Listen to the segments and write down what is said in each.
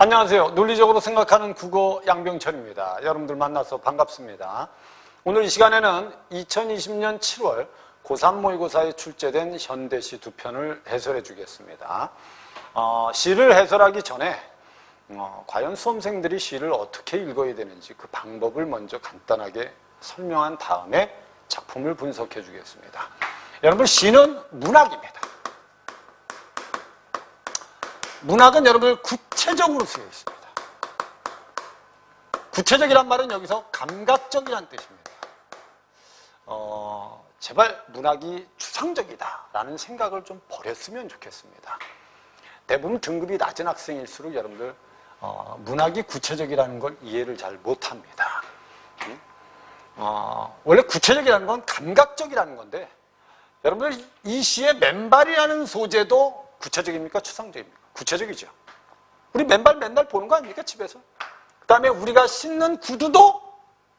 안녕하세요. 논리적으로 생각하는 국어 양병철입니다. 여러분들 만나서 반갑습니다. 오늘 이 시간에는 2020년 7월 고3 모의고사에 출제된 현대시 두 편을 해설해 주겠습니다. 시를 해설하기 전에 과연 수험생들이 시를 어떻게 읽어야 되는지 그 방법을 먼저 간단하게 설명한 다음에 작품을 분석해 주겠습니다. 여러분, 시는 문학입니다. 문학은 여러분 구체적으로 쓰여 있습니다. 구체적이란 말은 여기서 감각적이란 뜻입니다. 제발 문학이 추상적이다라는 생각을 좀 버렸으면 좋겠습니다. 대부분 등급이 낮은 학생일수록 여러분들 문학이 구체적이라는 걸 이해를 잘 못합니다. 원래 구체적이라는 건 감각적이라는 건데, 여러분들 이 시의 맨발이라는 소재도 구체적입니까? 추상적입니까? 구체적이죠. 우리 맨발 맨날 보는 거 아닙니까? 집에서. 그 다음에 우리가 신는 구두도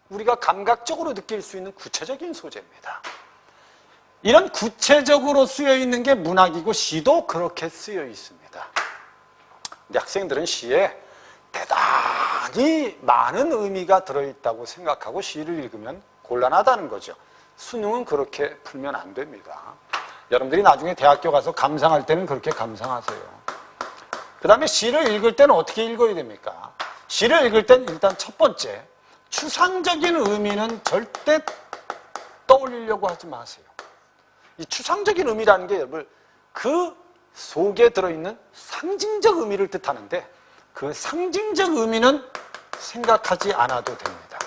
우리가 감각적으로 느낄 수 있는 구체적인 소재입니다. 이런 구체적으로 쓰여 있는 게 문학이고, 시도 그렇게 쓰여 있습니다. 근데 학생들은 시에 대단히 많은 의미가 들어있다고 생각하고 시를 읽으면 곤란하다는 거죠. 수능은 그렇게 풀면 안 됩니다. 여러분들이 나중에 대학교 가서 감상할 때는 그렇게 감상하세요. 그 다음에 시를 읽을 때는 어떻게 읽어야 됩니까? 시를 읽을 때는 일단 첫 번째, 추상적인 의미는 절대 떠올리려고 하지 마세요. 이 추상적인 의미라는 게 여러분 그 속에 들어있는 상징적 의미를 뜻하는데, 그 상징적 의미는 생각하지 않아도 됩니다.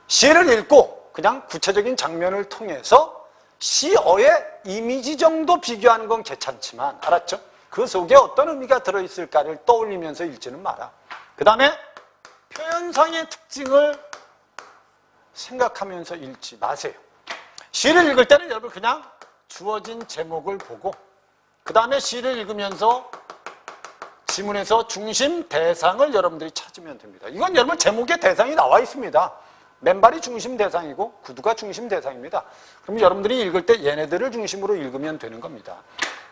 시를 읽고 그냥 구체적인 장면을 통해서 시어의 이미지 정도 비교하는 건 괜찮지만, 알았죠? 그 속에 어떤 의미가 들어있을까를 떠올리면서 읽지는 마라. 그 다음에 표현상의 특징을 생각하면서 읽지 마세요. 시를 읽을 때는 여러분 그냥 주어진 제목을 보고, 그 다음에 시를 읽으면서 지문에서 중심 대상을 여러분들이 찾으면 됩니다. 이건 여러분 제목에 대상이 나와 있습니다. 맨발이 중심 대상이고 구두가 중심 대상입니다. 그럼 여러분들이 읽을 때 얘네들을 중심으로 읽으면 되는 겁니다.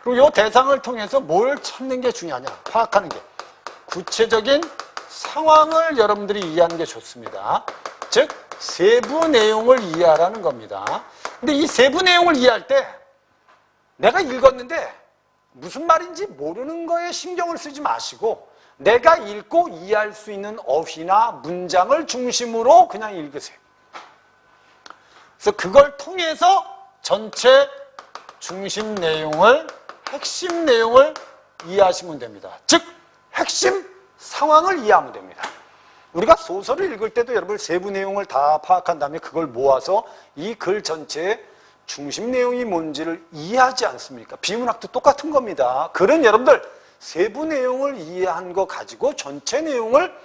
그리고 이 대상을 통해서 뭘 찾는 게 중요하냐, 파악하는 게, 구체적인 상황을 여러분들이 이해하는 게 좋습니다. 즉 세부 내용을 이해하라는 겁니다. 근데 이 세부 내용을 이해할 때 내가 읽었는데 무슨 말인지 모르는 거에 신경을 쓰지 마시고, 내가 읽고 이해할 수 있는 어휘나 문장을 중심으로 그냥 읽으세요. 그래서 그걸 통해서 전체 중심 내용을, 핵심 내용을 이해하시면 됩니다. 즉 핵심 상황을 이해하면 됩니다. 우리가 소설을 읽을 때도 여러분 세부 내용을 다 파악한 다음에 그걸 모아서 이 글 전체의 중심 내용이 뭔지를 이해하지 않습니까? 비문학도 똑같은 겁니다. 글은 여러분들 세부 내용을 이해한 거 가지고 전체 내용을,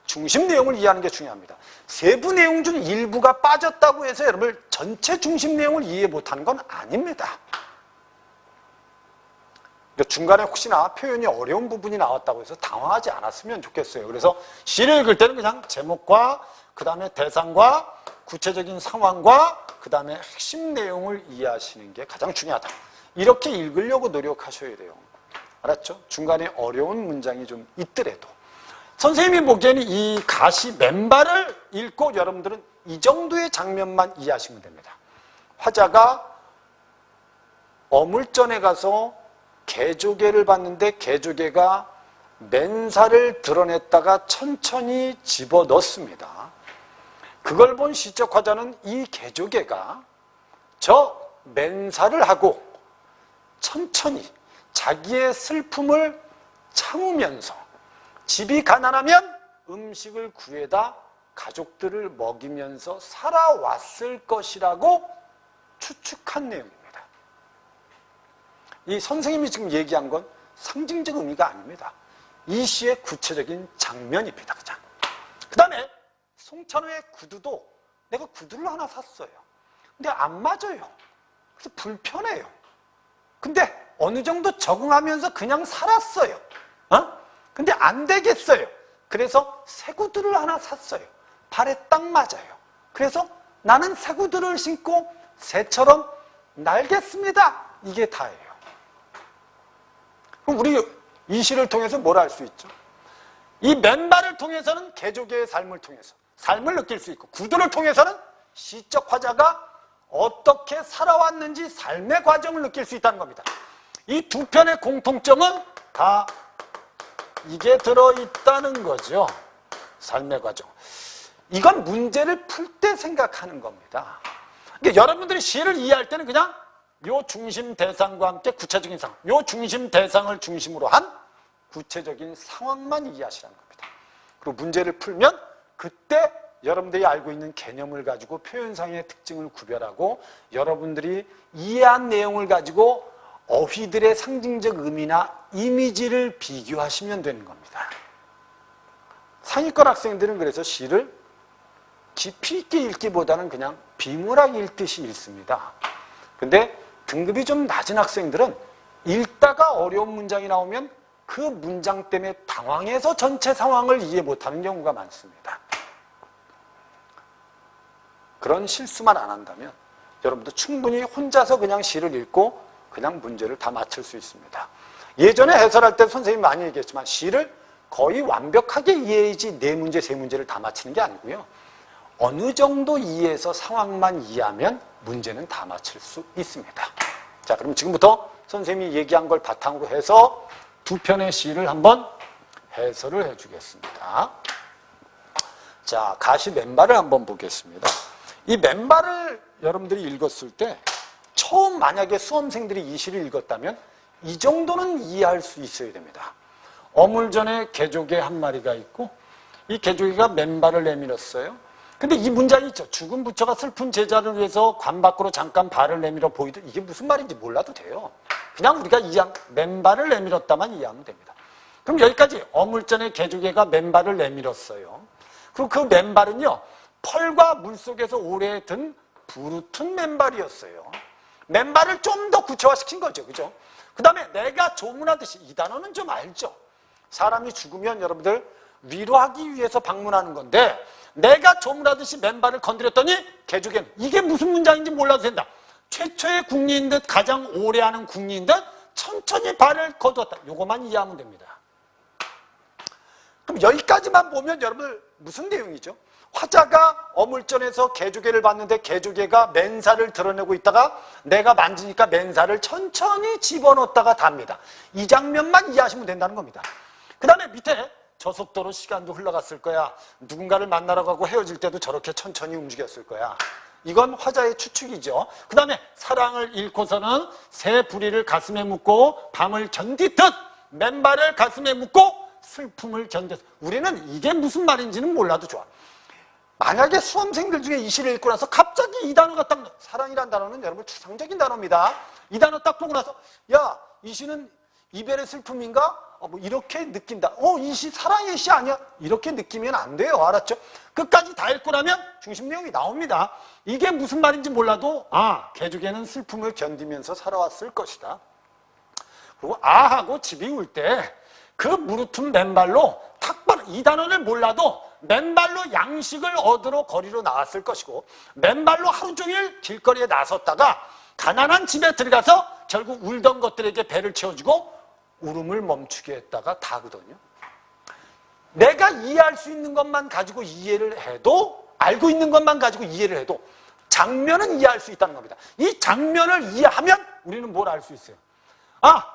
중심 내용을 이해하는 게 중요합니다. 세부 내용 중 일부가 빠졌다고 해서 여러분 전체 중심 내용을 이해 못하는 건 아닙니다. 중간에 혹시나 표현이 어려운 부분이 나왔다고 해서 당황하지 않았으면 좋겠어요. 그래서 시를 읽을 때는 그냥 제목과 그 다음에 대상과 구체적인 상황과 그 다음에 핵심 내용을 이해하시는 게 가장 중요하다. 이렇게 읽으려고 노력하셔야 돼요. 알았죠? 중간에 어려운 문장이 좀 있더라도. 선생님이 보기에는 이 가시 맨발을 읽고 여러분들은 이 정도의 장면만 이해하시면 됩니다. 화자가 어물전에 가서 개조개를 봤는데 개조개가 맨살을 드러냈다가 천천히 집어넣습니다. 그걸 본 시적 화자는 이 개조개가 저 맨살을 하고 천천히 자기의 슬픔을 참으면서 집이 가난하면 음식을 구해다 가족들을 먹이면서 살아왔을 것이라고 추측한 내용입니다. 이 선생님이 지금 얘기한 건 상징적 의미가 아닙니다. 이 시의 구체적인 장면입니다. 그냥. 그 다음에 송찬호의 구두도 내가 구두를 하나 샀어요. 근데 안 맞아요. 그래서 불편해요. 근데 어느 정도 적응하면서 그냥 살았어요. 근데 안 되겠어요. 그래서 새 구두를 하나 샀어요. 발에 딱 맞아요. 그래서 나는 새 구두를 신고 새처럼 날겠습니다. 이게 다예요. 그럼 우리 이 시를 통해서 뭘 알 수 있죠? 이 맨발을 통해서는 개조개의 삶을 통해서 삶을 느낄 수 있고, 구두를 통해서는 시적 화자가 어떻게 살아왔는지 삶의 과정을 느낄 수 있다는 겁니다. 이 두 편의 공통점은 다 이게 들어있다는 거죠. 삶의 과정. 이건 문제를 풀 때 생각하는 겁니다. 그러니까 여러분들이 시를 이해할 때는 그냥 요 중심 대상과 함께 구체적인 상황, 요 중심 대상을 중심으로 한 구체적인 상황만 이해하시라는 겁니다. 그리고 문제를 풀면 그때 여러분들이 알고 있는 개념을 가지고 표현상의 특징을 구별하고 여러분들이 이해한 내용을 가지고 어휘들의 상징적 의미나 이미지를 비교하시면 되는 겁니다. 상위권 학생들은 그래서 시를 깊이 있게 읽기보다는 그냥 비문하게 읽듯이 읽습니다. 근데 등급이 좀 낮은 학생들은 읽다가 어려운 문장이 나오면 그 문장 때문에 당황해서 전체 상황을 이해 못하는 경우가 많습니다. 그런 실수만 안 한다면 여러분도 충분히 혼자서 그냥 시를 읽고 그냥 문제를 다 맞출 수 있습니다. 예전에 해설할 때 선생님이 많이 얘기했지만 시를 거의 완벽하게 이해해야지 4문제, 3문제를 다 맞히는 게 아니고요. 어느 정도 이해해서 상황만 이해하면 문제는 다 맞출 수 있습니다. 자, 그럼 지금부터 선생님이 얘기한 걸 바탕으로 해서 두 편의 시를 한번 해설을 해주겠습니다. 자, 가시 맨발을 한번 보겠습니다. 이 맨발을 여러분들이 읽었을 때 처음 만약에 수험생들이 이 시를 읽었다면 이 정도는 이해할 수 있어야 됩니다. 어물전에 개조개 한 마리가 있고 이 개조개가 맨발을 내밀었어요. 근데 이 문장이 있죠. 죽은 부처가 슬픈 제자를 위해서 관 밖으로 잠깐 발을 내밀어 보이듯 이게 무슨 말인지 몰라도 돼요. 그냥 우리가 맨발을 내밀었다만 이해하면 됩니다. 그럼 여기까지 어물전에 개조개가 맨발을 내밀었어요. 그리고 그 맨발은요. 펄과 물속에서 오래 든 부르튼 맨발이었어요. 맨발을 좀 더 구체화시킨 거죠. 그죠? 그 다음에 내가 조문하듯이 이 단어는 좀 알죠. 사람이 죽으면 여러분들 위로하기 위해서 방문하는 건데 내가 조문하듯이 맨발을 건드렸더니 개조개는 이게 무슨 문장인지 몰라도 된다. 최초의 궁리인 듯 가장 오래 하는 궁리인 듯 천천히 발을 거두었다. 요거만 이해하면 됩니다. 그럼 여기까지만 보면 여러분들 무슨 내용이죠? 화자가 어물전에서 개조개를 봤는데 개조개가 맨살을 드러내고 있다가 내가 만지니까 맨살을 천천히 집어넣었다가 답니다. 이 장면만 이해하시면 된다는 겁니다. 그 다음에 밑에 저속도로 시간도 흘러갔을 거야. 누군가를 만나러 가고 헤어질 때도 저렇게 천천히 움직였을 거야. 이건 화자의 추측이죠. 그 다음에 사랑을 잃고서는 새 부리를 가슴에 묻고 밤을 견디듯 맨발을 가슴에 묻고 슬픔을 견뎌서 우리는 이게 무슨 말인지는 몰라도 좋아. 만약에 수험생들 중에 이 시를 읽고 나서 갑자기 이 단어가 딱 사랑이란 단어는 여러분 추상적인 단어입니다. 이 단어 딱 보고 나서 야, 이 시는 이별의 슬픔인가? 뭐 이렇게 느낀다. 이 시 사랑의 시 아니야? 이렇게 느끼면 안 돼요. 알았죠? 끝까지 다 읽고 나면 중심 내용이 나옵니다. 이게 무슨 말인지 몰라도 개조개는 슬픔을 견디면서 살아왔을 것이다. 그리고 하고 집이 울 때 그 무르튼 맨발로 이 단어를 몰라도 맨발로 양식을 얻으러 거리로 나왔을 것이고 맨발로 하루 종일 길거리에 나섰다가 가난한 집에 들어가서 결국 울던 것들에게 배를 채워주고 울음을 멈추게 했다가 다거든요. 내가 이해할 수 있는 것만 가지고 이해를 해도 알고 있는 것만 가지고 이해를 해도 장면은 이해할 수 있다는 겁니다. 이 장면을 이해하면 우리는 뭘 알 수 있어요?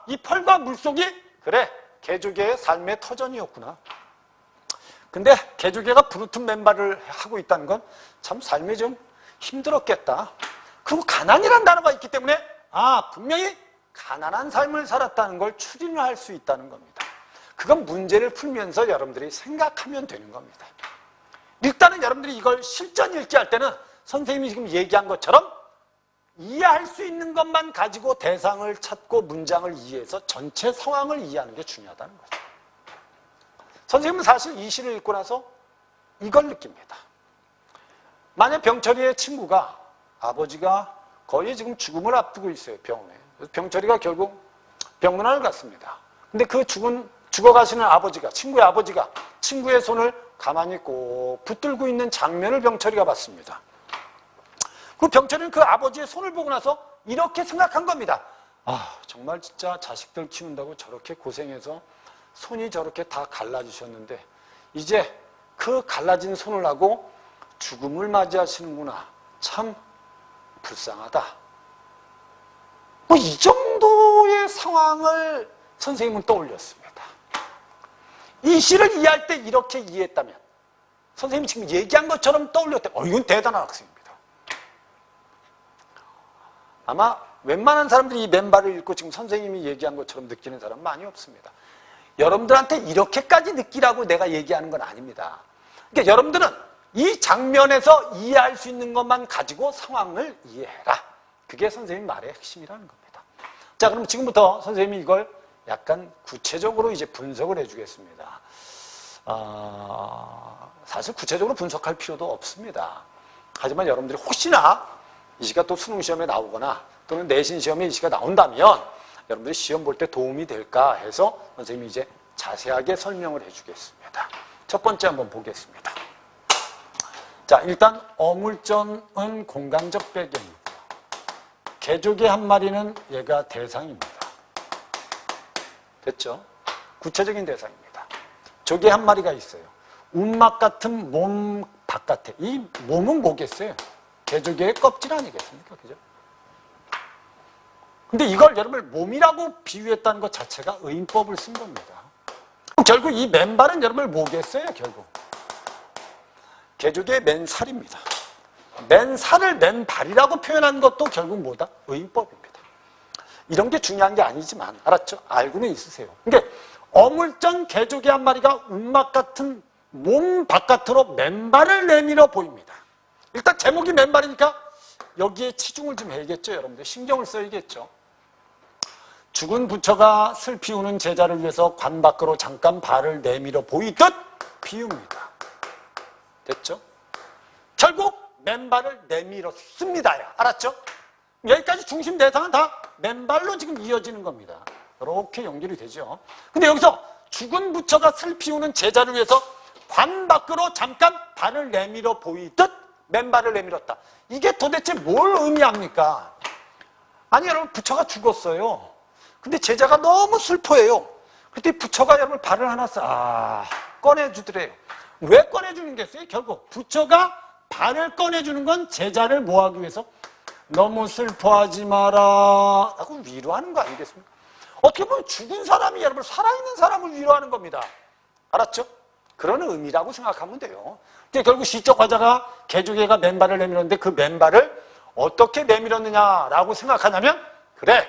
이 펄과 물속이 그래 개조개의 삶의 터전이었구나. 근데 개조개가 부르튼 맨발을 하고 있다는 건 참 삶이 좀 힘들었겠다. 그리고 가난이라는 단어가 있기 때문에 분명히 가난한 삶을 살았다는 걸 추린을 할 수 있다는 겁니다. 그건 문제를 풀면서 여러분들이 생각하면 되는 겁니다. 일단은 여러분들이 이걸 실전 읽기 할 때는 선생님이 지금 얘기한 것처럼 이해할 수 있는 것만 가지고 대상을 찾고 문장을 이해해서 전체 상황을 이해하는 게 중요하다는 거죠. 선생님은 사실 이 시를 읽고 나서 이걸 느낍니다. 만약 병철이의 친구가 아버지가 거의 지금 죽음을 앞두고 있어요. 병원에. 그래서 병철이가 결국 병문안을 갔습니다. 근데 그 죽어가시는 아버지가 친구의 아버지가 친구의 손을 가만히 꼭 붙들고 있는 장면을 병철이가 봤습니다. 그 병철이는 그 아버지의 손을 보고 나서 이렇게 생각한 겁니다. 정말 진짜 자식들 키운다고 저렇게 고생해서 손이 저렇게 다 갈라지셨는데 이제 그 갈라진 손을 하고 죽음을 맞이하시는구나. 참 불쌍하다. 뭐 이 정도의 상황을 선생님은 떠올렸습니다. 이 시를 이해할 때 이렇게 이해했다면 선생님이 지금 얘기한 것처럼 떠올렸다면 이건 대단한 학생입니다. 아마 웬만한 사람들이 이 맨발을 읽고 지금 선생님이 얘기한 것처럼 느끼는 사람은 많이 없습니다. 여러분들한테 이렇게까지 느끼라고 내가 얘기하는 건 아닙니다. 그러니까 여러분들은 이 장면에서 이해할 수 있는 것만 가지고 상황을 이해해라. 그게 선생님 말의 핵심이라는 겁니다. 자, 그럼 지금부터 선생님이 이걸 약간 구체적으로 이제 분석을 해주겠습니다. 사실 구체적으로 분석할 필요도 없습니다. 하지만 여러분들이 혹시나 이 시가 또 수능 시험에 나오거나 또는 내신 시험에 이 시가 나온다면 여러분들이 시험 볼 때 도움이 될까 해서 선생님이 이제 자세하게 설명을 해주겠습니다. 첫 번째 한번 보겠습니다. 자, 일단 어물전은 공간적 배경이고요. 개족의 한 마리는 얘가 대상입니다. 됐죠? 구체적인 대상입니다. 조개 한 마리가 있어요. 움막 같은 몸 바깥에. 이 몸은 뭐겠어요? 개조개의 껍질 아니겠습니까? 그죠? 근데 이걸 여러분 몸이라고 비유했다는 것 자체가 의인법을 쓴 겁니다. 결국 이 맨발은 여러분 뭐겠어요? 결국 개조개의 맨살입니다. 맨살을 맨발이라고 표현한 것도 결국 뭐다? 의인법입니다. 이런 게 중요한 게 아니지만 알았죠? 알고는 있으세요. 그러니까 어물전 개조개 한 마리가 움막 같은 몸 바깥으로 맨발을 내밀어 보입니다. 일단 제목이 맨발이니까 여기에 치중을 좀 해야겠죠. 여러분들 신경을 써야겠죠. 죽은 부처가 슬피 우는 제자를 위해서 관 밖으로 잠깐 발을 내밀어 보이듯 비웁니다. 됐죠? 결국 맨발을 내밀었습니다야. 알았죠? 여기까지 중심 대상은 다 맨발로 지금 이어지는 겁니다. 이렇게 연결이 되죠. 근데 여기서 죽은 부처가 슬피 우는 제자를 위해서 관 밖으로 잠깐 발을 내밀어 보이듯 맨발을 내밀었다. 이게 도대체 뭘 의미합니까? 아니 여러분 부처가 죽었어요. 근데 제자가 너무 슬퍼해요. 그때 부처가 여러분 발을 하나 꺼내주더래요. 왜 꺼내주는 게있어요? 결국 부처가 발을 꺼내주는 건 제자를 뭐하기 위해서? 너무 슬퍼하지 마라 하고 위로하는 거 아니겠습니까? 어떻게 보면 죽은 사람이 여러분 살아있는 사람을 위로하는 겁니다. 알았죠? 그런 의미라고 생각하면 돼요. 결국 시적 화자가 개조개가 맨발을 내밀었는데 그 맨발을 어떻게 내밀었느냐라고 생각하냐면 그래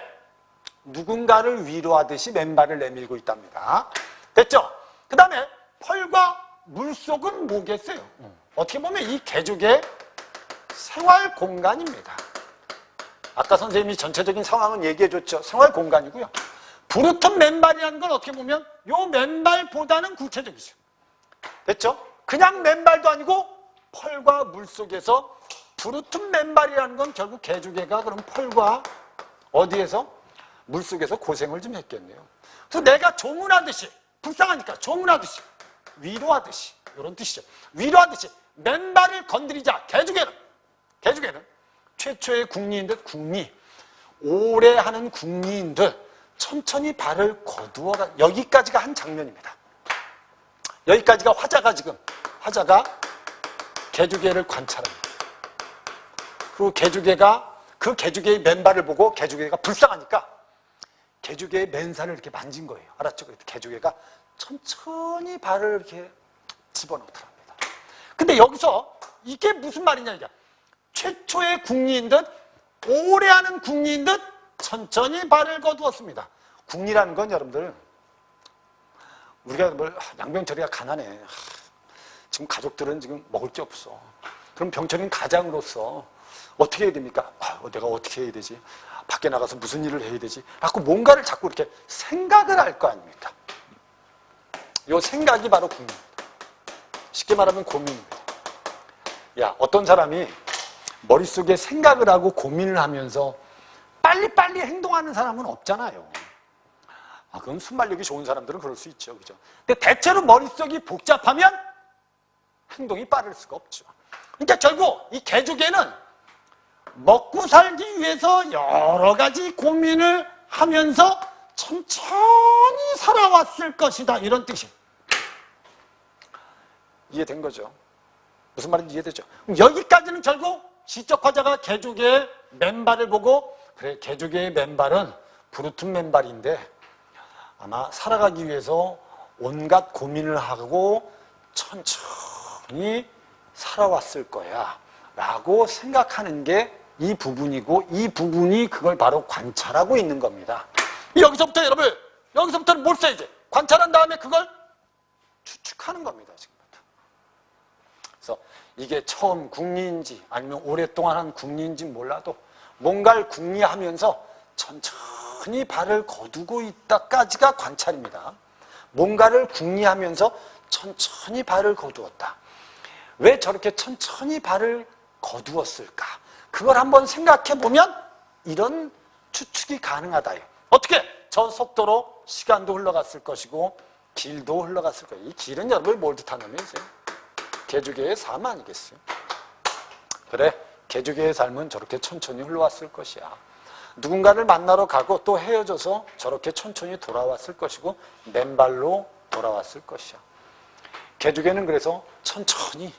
누군가를 위로하듯이 맨발을 내밀고 있답니다. 됐죠? 그 다음에 펄과 물속은 뭐겠어요? 어떻게 보면 이 개조개의 생활 공간입니다. 아까 선생님이 전체적인 상황은 얘기해줬죠. 생활 공간이고요. 부르튼 맨발이라는 건 어떻게 보면 요 맨발보다는 구체적이죠. 됐죠? 그냥 맨발도 아니고 펄과 물속에서 부르튼 맨발이라는 건 결국 개조개가 그럼 펄과 어디에서? 물속에서 고생을 좀 했겠네요. 그래서 내가 조문하듯이 불쌍하니까 조문하듯이 위로하듯이 이런 뜻이죠. 위로하듯이 맨발을 건드리자. 개조개는 최초의 궁리인들 오래 하는 궁리인들 천천히 발을 거두어가 여기까지가 한 장면입니다. 여기까지가 화자가 개조개를 관찰합니다. 그리고 그 개조개의 맨발을 보고 개조개가 불쌍하니까 개조개의 맨살을 이렇게 만진 거예요. 알았죠? 그래서 개조개가 천천히 발을 이렇게 집어넣더랍니다. 근데 여기서 이게 무슨 말이냐 이게 최초의 궁리인 듯 오래 하는 궁리인 듯 천천히 발을 거두었습니다. 궁리라는 건 여러분들 우리가 양병철이가 가난해. 지금 가족들은 지금 먹을 게 없어. 그럼 병철이는 가장으로서 어떻게 해야 됩니까? 내가 어떻게 해야 되지? 밖에 나가서 무슨 일을 해야 되지? 자꾸 뭔가를 자꾸 이렇게 생각을 할 거 아닙니까? 이 생각이 바로 궁리입니다. 쉽게 말하면 고민입니다. 어떤 사람이 머릿속에 생각을 하고 고민을 하면서 빨리빨리 행동하는 사람은 없잖아요. 그건 순발력이 좋은 사람들은 그럴 수 있죠. 그죠? 근데 대체로 머릿속이 복잡하면 행동이 빠를 수가 없죠. 그러니까 결국 이 개조개는 먹고 살기 위해서 여러 가지 고민을 하면서 천천히 살아왔을 것이다. 이런 뜻이. 이해된 거죠? 무슨 말인지 이해되죠? 여기까지는 결국 시적 화자가 개조개의 맨발을 보고 그래, 개조개의 맨발은 부르튼 맨발인데 아마 살아가기 위해서 온갖 고민을 하고 천천히 살아왔을 거야 라고 생각하는 게 이 부분이고, 이 부분이 그걸 바로 관찰하고 있는 겁니다. 여기서부터 여러분, 여기서부터는 뭘 써야지? 관찰한 다음에 그걸 추측하는 겁니다. 지금부터. 그래서 이게 처음 궁리인지 아니면 오랫동안 한 궁리인지 몰라도 뭔가를 궁리하면서 천천히 발을 거두고 있다까지가 관찰입니다. 뭔가를 궁리하면서 천천히 발을 거두었다. 왜 저렇게 천천히 발을 거두었을까? 그걸 한번 생각해 보면 이런 추측이 가능하다요. 어떻게? 저 속도로 시간도 흘러갔을 것이고 길도 흘러갔을 거예요. 이 길은 여러분이 뭘 뜻하냐면 이제 개조개의 삶 아니겠어요? 그래, 개조개의 삶은 저렇게 천천히 흘러왔을 것이야. 누군가를 만나러 가고 또 헤어져서 저렇게 천천히 돌아왔을 것이고 맨발로 돌아왔을 것이야. 개조개는 그래서 천천히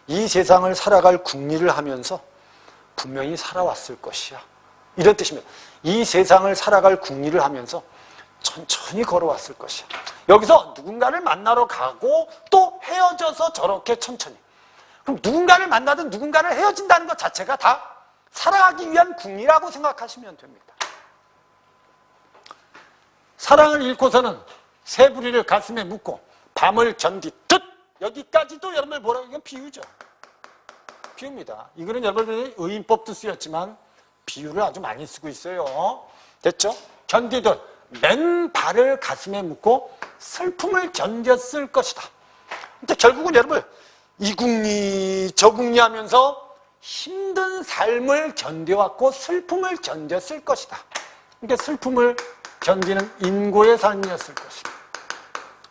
이 세상을 살아갈 궁리를 하면서 분명히 살아왔을 것이야. 이런 뜻입니다. 이 세상을 살아갈 궁리를 하면서 천천히 걸어왔을 것이야. 여기서 누군가를 만나러 가고 또 헤어져서 저렇게 천천히. 그럼 누군가를 만나든 누군가를 헤어진다는 것 자체가 다 살아가기 위한 궁리라고 생각하시면 됩니다. 사랑을 잃고서는 새부리를 가슴에 묻고 밤을 견디듯. 여기까지도 여러분들 뭐라고, 이건 비유죠. 비유입니다. 이거는 여러분들이 의인법도 쓰였지만 비유를 아주 많이 쓰고 있어요. 됐죠? 견디듯 맨발을 가슴에 묻고 슬픔을 견뎠을 것이다. 근데 결국은 여러분 이 궁리 저 궁리 하면서 힘든 삶을 견뎌왔고 슬픔을 견뎠을 것이다. 그러니까 슬픔을 견디는 인고의 삶이었을 것이다.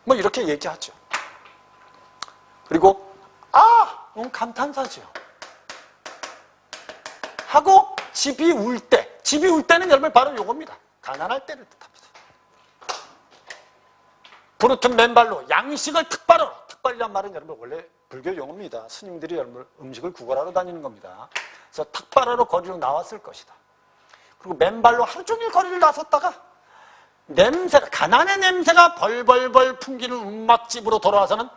뭐 이렇게 얘기하죠. 그리고 감탄사죠. 하고 집이 울 때, 집이 울 때는 여러분 바로 요겁니다. 가난할 때를 뜻합니다. 부르튼 맨발로 양식을 탁발이란 말은 여러분 원래 불교 용어입니다. 스님들이 여러분 음식을 구걸하러 다니는 겁니다. 그래서 탁발하러 거리로 나왔을 것이다. 그리고 맨발로 하루 종일 거리를 나섰다가 냄새가, 가난의 냄새가 벌벌벌 풍기는 움막집으로 돌아와서는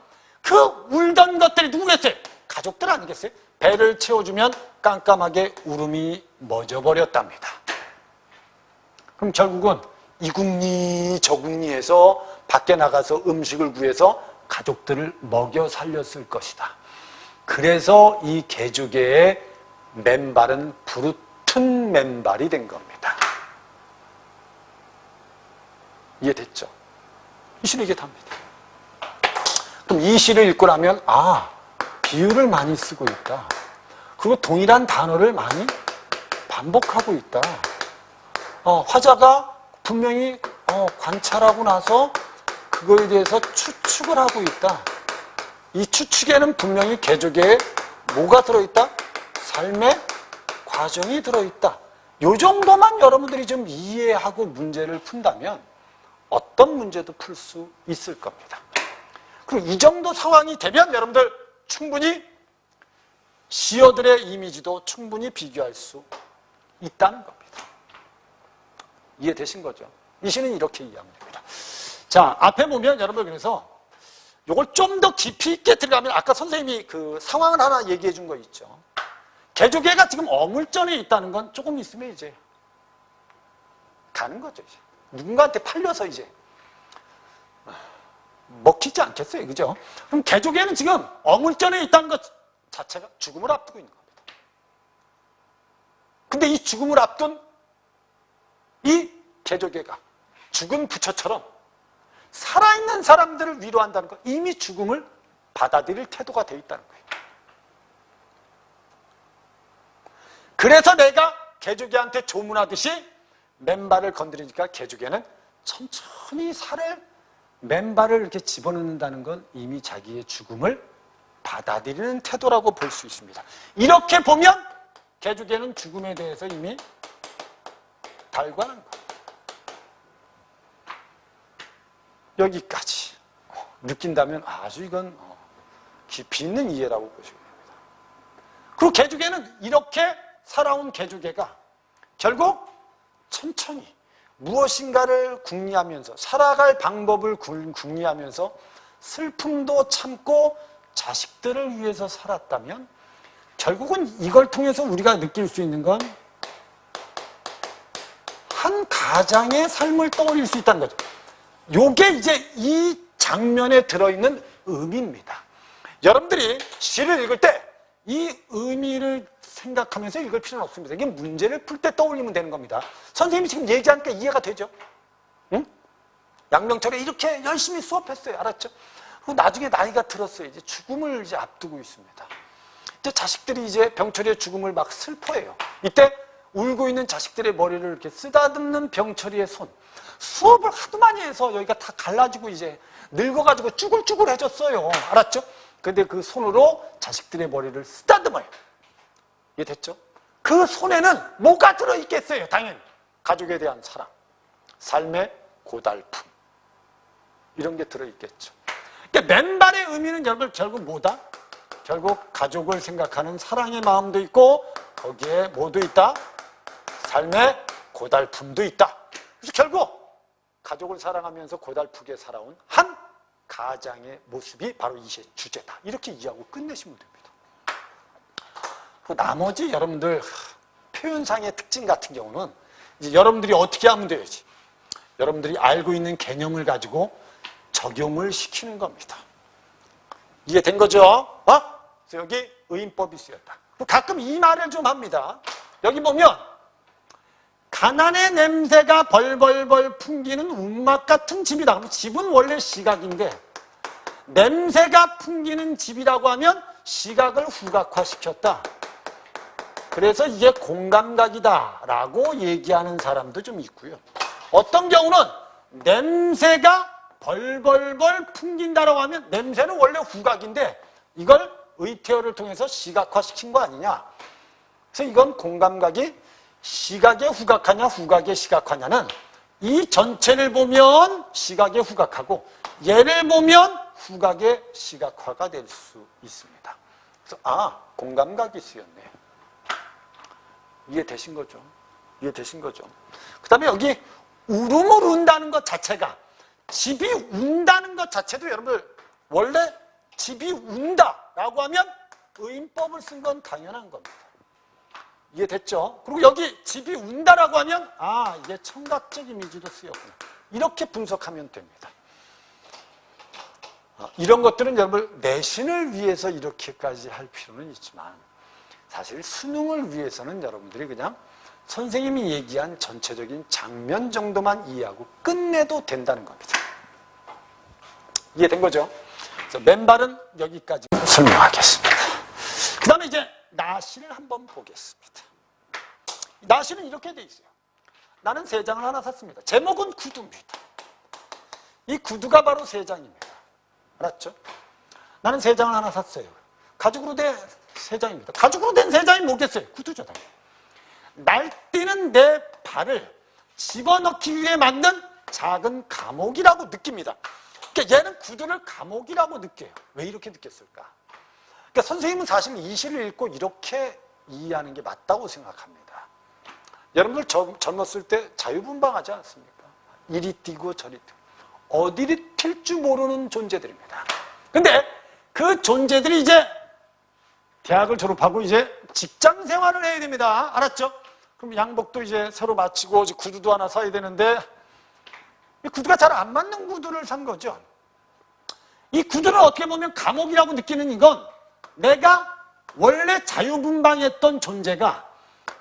그 울던 것들이 누구겠어요? 가족들 아니겠어요? 배를 채워주면 깜깜하게 울음이 멎어버렸답니다. 그럼 결국은 이 궁리 저 궁리에서 밖에 나가서 음식을 구해서 가족들을 먹여 살렸을 것이다. 그래서 이 개조개의 맨발은 부르튼 맨발이 된 겁니다. 이해됐죠? 이 시를 이게 답니다. 그럼 이 시를 읽고 나면 비유를 많이 쓰고 있다. 그리고 동일한 단어를 많이 반복하고 있다. 화자가 분명히 관찰하고 나서 그거에 대해서 추측을 하고 있다. 이 추측에는 분명히 개조개에 뭐가 들어있다? 삶의 과정이 들어있다. 이 정도만 여러분들이 좀 이해하고 문제를 푼다면 어떤 문제도 풀 수 있을 겁니다. 그리고 이 정도 상황이 되면 여러분들 충분히 시어들의 이미지도 충분히 비교할 수 있다는 겁니다. 이해되신 거죠? 이 시는 이렇게 이해하면 됩니다. 자, 앞에 보면 여러분 그래서 이걸 좀 더 깊이 있게 들어가면 아까 선생님이 그 상황을 하나 얘기해 준 거 있죠. 개조개가 지금 어물전에 있다는 건 조금 있으면 이제 가는 거죠. 이제. 누군가한테 팔려서 이제 먹히지 않겠어요. 그죠? 그럼 개조개는 지금 어물전에 있다는 것 자체가 죽음을 앞두고 있는 겁니다. 근데 이 죽음을 앞둔 이 개조개가 죽은 부처처럼 살아있는 사람들을 위로한다는 것, 이미 죽음을 받아들일 태도가 되어 있다는 거예요. 그래서 내가 개조개한테 조문하듯이 맨발을 건드리니까 개조개는 천천히 맨발을 이렇게 집어넣는다는 건 이미 자기의 죽음을 받아들이는 태도라고 볼 수 있습니다. 이렇게 보면 개조개는 죽음에 대해서 이미 달관한 거예요. 여기까지 느낀다면 아주 이건 깊이 있는 이해라고 보시면 됩니다. 그리고 개주개는 이렇게 살아온 개주개가 결국 천천히 무엇인가를 궁리하면서 살아갈 방법을 궁리하면서 슬픔도 참고 자식들을 위해서 살았다면 결국은 이걸 통해서 우리가 느낄 수 있는 건 한 가장의 삶을 떠올릴 수 있다는 거죠. 요게 이제 이 장면에 들어있는 의미입니다. 여러분들이 시를 읽을 때 이 의미를 생각하면서 읽을 필요는 없습니다. 이게 문제를 풀 때 떠올리면 되는 겁니다. 선생님이 지금 얘기하니까 이해가 되죠? 응? 양명철에 이렇게 열심히 수업했어요. 알았죠? 그리고 나중에 나이가 들었어요. 이제 죽음을 이제 앞두고 있습니다. 이제 자식들이 이제 병철이의 죽음을 막 슬퍼해요. 이때 울고 있는 자식들의 머리를 이렇게 쓰다듬는 병철이의 손. 수업을 하도 많이 해서 여기가 다 갈라지고 이제 늙어가지고 쭈글쭈글해졌어요. 알았죠? 근데 그 손으로 자식들의 머리를 쓰다듬어요. 이해됐죠? 그 손에는 뭐가 들어있겠어요? 당연히 가족에 대한 사랑, 삶의 고달픔 이런 게 들어있겠죠. 그러니까 맨발의 의미는 여러분 결국 뭐다? 결국 가족을 생각하는 사랑의 마음도 있고 거기에 뭐도 있다? 삶의 고달픔도 있다. 그래서 결국 가족을 사랑하면서 고달프게 살아온 한 가장의 모습이 바로 이 시의 주제다. 이렇게 이해하고 끝내시면 됩니다. 나머지 여러분들 표현상의 특징 같은 경우는 이제 여러분들이 어떻게 하면 돼야지. 여러분들이 알고 있는 개념을 가지고 적용을 시키는 겁니다. 이해된 거죠? 그래서 여기 의인법이 쓰였다. 가끔 이 말을 좀 합니다. 여기 보면 가난의 냄새가 벌벌벌 풍기는 운막 같은 집이다. 그럼 집은 원래 시각인데 냄새가 풍기는 집이라고 하면 시각을 후각화시켰다. 그래서 이게 공감각이다 라고 얘기하는 사람도 좀 있고요. 어떤 경우는 냄새가 벌벌벌 풍긴다라고 하면 냄새는 원래 후각인데 이걸 의태어를 통해서 시각화시킨 거 아니냐. 그래서 이건 공감각이 시각에 후각하냐 후각에 시각화냐는 이 전체를 보면 시각에 후각하고 얘를 보면 후각에 시각화가 될 수 있습니다. 그래서 공감각이 쓰였네. 이해되신 거죠? 이해되신 거죠? 그 다음에 여기 울음을 운다는 것 자체가 집이 운다는 것 자체도 여러분들 원래 집이 운다라고 하면 의인법을 쓴 건 당연한 겁니다. 이해됐죠? 그리고 여기 집이 운다라고 하면 이게 청각적 이미지도 쓰였구나. 이렇게 분석하면 됩니다. 이런 것들은 여러분 내신을 위해서 이렇게까지 할 필요는 있지만 사실 수능을 위해서는 여러분들이 그냥 선생님이 얘기한 전체적인 장면 정도만 이해하고 끝내도 된다는 겁니다. 이해된 거죠? 그래서 맨발은 여기까지 설명하겠습니다. 그 다음에 이제 나시를 한번 보겠습니다. 나시는 이렇게 돼 있어요. 나는 세 장을 하나 샀습니다. 제목은 구두입니다. 이 구두가 바로 세 장입니다. 알았죠? 나는 세 장을 하나 샀어요. 가죽으로 된 세 장입니다. 가죽으로 된 세 장이 뭐겠어요? 구두죠. 날뛰는 내 발을 집어넣기 위해 만든 작은 감옥이라고 느낍니다. 그러니까 얘는 구두를 감옥이라고 느껴요. 왜 이렇게 느꼈을까? 그러니까 선생님은 사실 이 시를 읽고 이렇게 이해하는 게 맞다고 생각합니다. 여러분들 젊었을 때 자유분방하지 않습니까? 이리 뛰고 저리 뛰고 어디를 튈 줄 모르는 존재들입니다. 근데 그 존재들이 이제 대학을 졸업하고 이제 직장 생활을 해야 됩니다. 알았죠? 그럼 양복도 이제 새로 마치고 구두도 하나 사야 되는데 이 구두가 잘 안 맞는 구두를 산 거죠. 이 구두를 어떻게 보면 감옥이라고 느끼는 이건 내가 원래 자유분방했던 존재가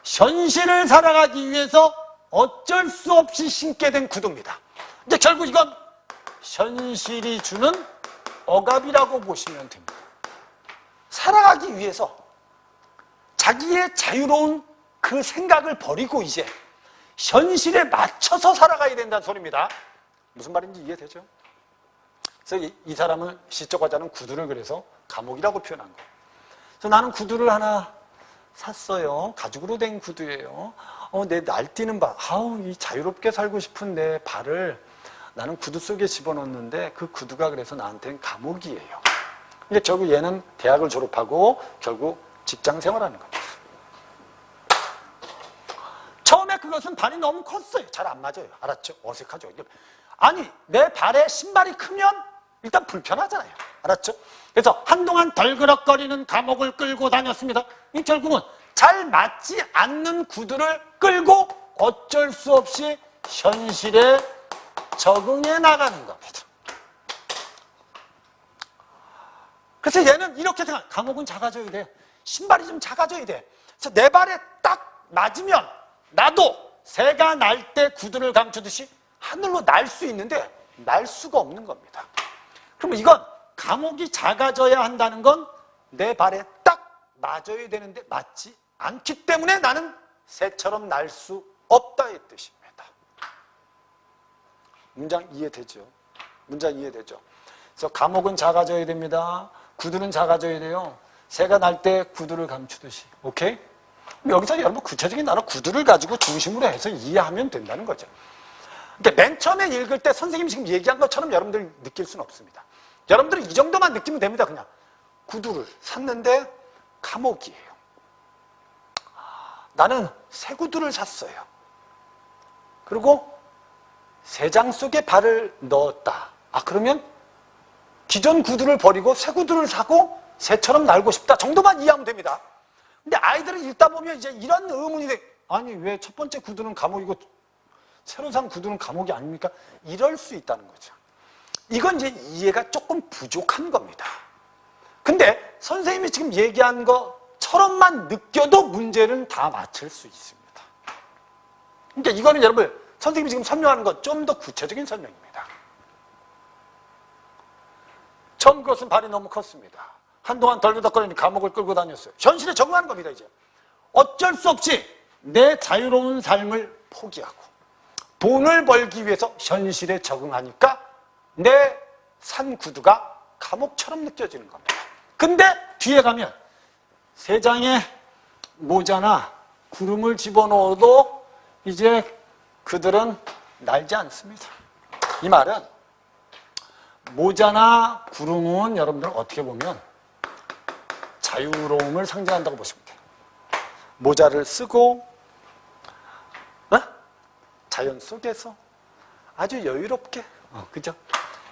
현실을 살아가기 위해서 어쩔 수 없이 신게 된 구두입니다. 근데 결국 이건 현실이 주는 억압이라고 보시면 됩니다. 살아가기 위해서 자기의 자유로운 그 생각을 버리고 이제 현실에 맞춰서 살아가야 된다는 소리입니다. 무슨 말인지 이해되죠? 그래서 이 사람은 시적 화자는 구두를 그래서 감옥이라고 표현한 거예요. 그래서 나는 구두를 하나 샀어요. 가죽으로 된 구두예요. 내 날뛰는 발, 이 자유롭게 살고 싶은 내 발을 나는 구두 속에 집어넣었는데 그 구두가 그래서 나한테는 감옥이에요. 근데 결국 얘는 대학을 졸업하고 결국 직장 생활하는 겁니다. 처음에 그것은 발이 너무 컸어요. 잘 안 맞아요. 알았죠? 어색하죠? 아니, 내 발에 신발이 크면 일단 불편하잖아요. 알았죠? 그래서 한동안 덜그럭거리는 감옥을 끌고 다녔습니다. 이 결국은 잘 맞지 않는 구두를 끌고 어쩔 수 없이 현실에 적응해 나가는 겁니다. 그래서 얘는 이렇게 생각, 감옥은 작아져야 돼. 신발이 좀 작아져야 돼. 그래서 내 발에 딱 맞으면 나도 새가 날 때 구두를 감추듯이 하늘로 날 수 있는데 날 수가 없는 겁니다. 그럼 이건 감옥이 작아져야 한다는 건 내 발에 딱 맞아야 되는데 맞지 않기 때문에 나는 새처럼 날 수 없다의 뜻입니다. 문장 이해되죠? 문장 이해되죠? 그래서 감옥은 작아져야 됩니다. 구두는 작아져야 돼요. 새가 날 때 구두를 감추듯이. 오케이? 여기서 여러분 구체적인 단어 구두를 가지고 중심으로 해서 이해하면 된다는 거죠. 그러니까 맨 처음에 읽을 때 선생님이 지금 얘기한 것처럼 여러분들 느낄 수는 없습니다. 여러분들은 이 정도만 느끼면 됩니다. 그냥 구두를 샀는데 감옥이에요. 나는 새 구두를 샀어요. 그리고 새장 속에 발을 넣었다. 그러면 기존 구두를 버리고 새 구두를 사고 새처럼 날고 싶다 정도만 이해하면 됩니다. 근데 아이들을 읽다 보면 이제 이런 의문이 돼. 아니, 왜 첫 번째 구두는 감옥이고 새로 산 구두는 감옥이 아닙니까? 이럴 수 있다는 거죠. 이건 이제 이해가 조금 부족한 겁니다. 근데 선생님이 지금 얘기한 것처럼만 느껴도 문제는 다 맞출 수 있습니다. 그러니까 이거는 여러분 선생님이 지금 설명하는 것 좀 더 구체적인 설명입니다. 처음 그것은 발이 너무 컸습니다. 한동안 덜그덕거리니 감옥을 끌고 다녔어요. 현실에 적응하는 겁니다. 이제 어쩔 수 없이 내 자유로운 삶을 포기하고 돈을 벌기 위해서 현실에 적응하니까 내 산 구두가 감옥처럼 느껴지는 겁니다. 근데 뒤에 가면 세 장의 모자나 구름을 집어넣어도 이제 그들은 날지 않습니다. 이 말은 모자나 구름은 여러분들은 어떻게 보면 자유로움을 상징한다고 보시면 돼요. 모자를 쓰고 자연 속에서 아주 여유롭게 그죠?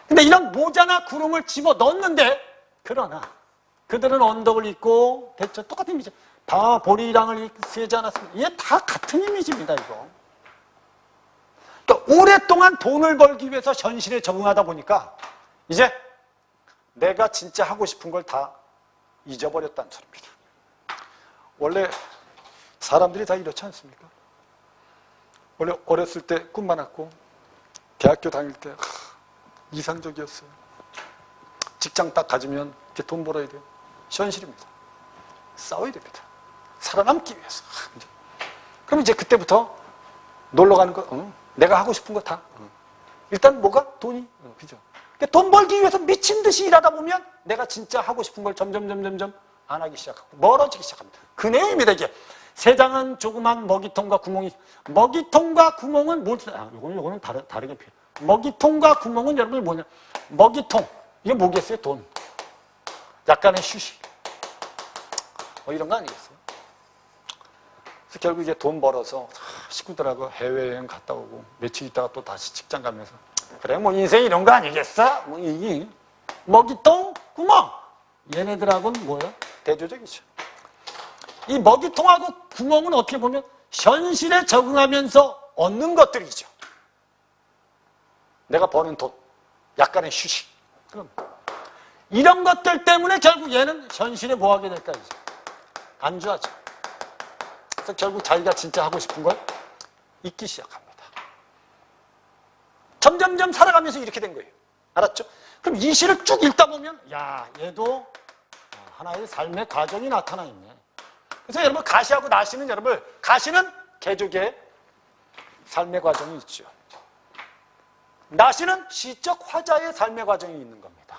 근데 이런 모자나 구름을 집어넣었는데 그러나 그들은 언덕을 입고 됐죠? 똑같은 이미지. 다 보리랑을 세지 않았습니다. 이게 다 같은 이미지입니다. 이거. 그러니까 오랫동안 돈을 벌기 위해서 현실에 적응하다 보니까 이제 내가 진짜 하고 싶은 걸 다 잊어버렸다는 소리입니다. 원래 사람들이 다 이렇지 않습니까? 원래 어렸을 때 꿈 많았고 대학교 다닐 때 이상적이었어요. 직장 딱 가지면 이렇게 돈 벌어야 돼요. 현실입니다. 싸워야 됩니다. 살아남기 위해서. 그럼 이제 그때부터 놀러 가는 거, 내가 하고 싶은 거 다. 일단 뭐가? 돈이. 그죠? 돈 벌기 위해서 미친 듯이 일하다 보면 내가 진짜 하고 싶은 걸 점점 안 하기 시작하고 멀어지기 시작합니다. 그 내용입니다. 이게 세 장은 조그만 먹이통과 구멍이. 먹이통과 구멍은 뭘? 요거는 다르게 표현. 먹이통과 구멍은 여러분 뭐냐? 먹이통 이게 뭐겠어요? 돈. 약간의 휴식. 이런 거 아니겠어요? 그래서 결국 이제 돈 벌어서 식구들하고 해외여행 갔다 오고 며칠 있다가 또 다시 직장 가면서 그래 뭐 인생 이런 거 아니겠어? 뭐 이 먹이통, 구멍 얘네들하고는 뭐예요? 대조적이죠. 이 먹이통하고 구멍은 어떻게 보면 현실에 적응하면서 얻는 것들이죠. 내가 버는 돈, 약간의 휴식. 그럼 이런 것들 때문에 결국 얘는 현실에 뭐 하게 될까 이제 안주하죠. 그래서 결국 자기가 진짜 하고 싶은 걸 잊기 시작합니다. 점점점 살아가면서 이렇게 된 거예요. 알았죠? 그럼 이 시를 쭉 읽다 보면 야 얘도 하나의 삶의 과정이 나타나 있네. 그래서 여러분 가시하고 나시는 여러분 가시는 개족의 삶의 과정이 있죠. 나시는 시적 화자의 삶의 과정이 있는 겁니다.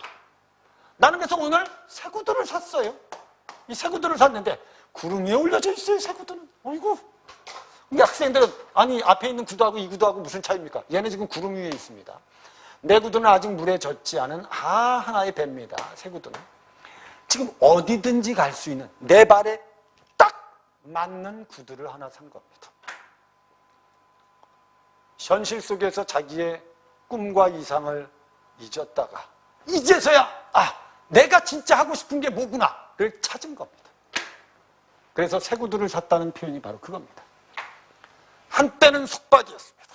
나는 그래서 오늘 새 구두를 샀어요. 이 새 구두를 샀는데 구름 위에 올려져 있어요. 새 구두는. 어이구 이 학생들은 아니 앞에 있는 구두하고 이 구두하고 무슨 차이입니까? 얘는 지금 구름 위에 있습니다. 내 구두는 아직 물에 젖지 않은 하나의 배입니다. 새 구두는. 지금 어디든지 갈 수 있는 내 발에 딱 맞는 구두를 하나 산 겁니다. 현실 속에서 자기의 꿈과 이상을 잊었다가 이제서야 내가 진짜 하고 싶은 게 뭐구나를 찾은 겁니다. 그래서 새 구두를 샀다는 표현이 바로 그겁니다. 한때는 속박이었습니다.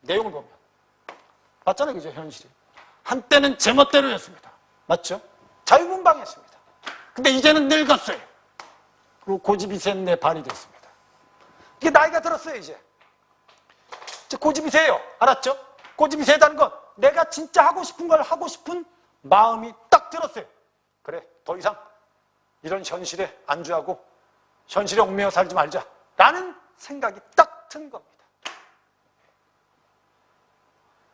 내용을 보면 맞잖아요, 그죠? 현실이. 한때는 제멋대로였습니다. 맞죠? 자유분방했습니다. 근데 이제는 늙었어요. 그리고 고집이 센 내 발이 됐습니다. 이게 나이가 들었어요, 이제 고집이 세요. 알았죠? 고집이 세다는 건 내가 진짜 하고 싶은 걸 하고 싶은 마음이 딱 들었어요. 그래, 더 이상 이런 현실에 안주하고 현실에 얽매여 살지 말자 라는 생각이 딱 든 겁니다.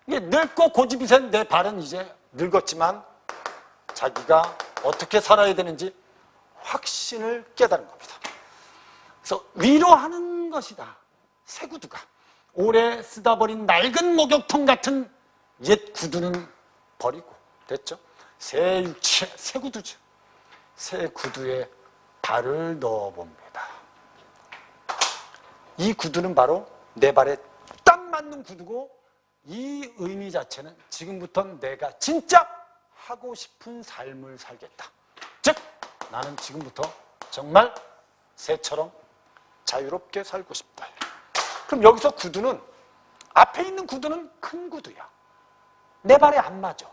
이게 늙고 고집이 센 내 발은 이제 늙었지만 자기가 어떻게 살아야 되는지 확신을 깨달은 겁니다. 그래서 위로하는 것이다. 새 구두가. 오래 쓰다 버린 낡은 목욕통 같은 옛 구두는 버리고 됐죠? 새 육체, 새 구두죠. 새 구두에 발을 넣어봅니다. 이 구두는 바로 내 발에 딱 맞는 구두고 이 의미 자체는 지금부터는 내가 진짜 하고 싶은 삶을 살겠다. 즉 나는 지금부터 정말 새처럼 자유롭게 살고 싶다. 그럼 여기서 구두는 앞에 있는 구두는 큰 구두야. 내 발에 안 맞아.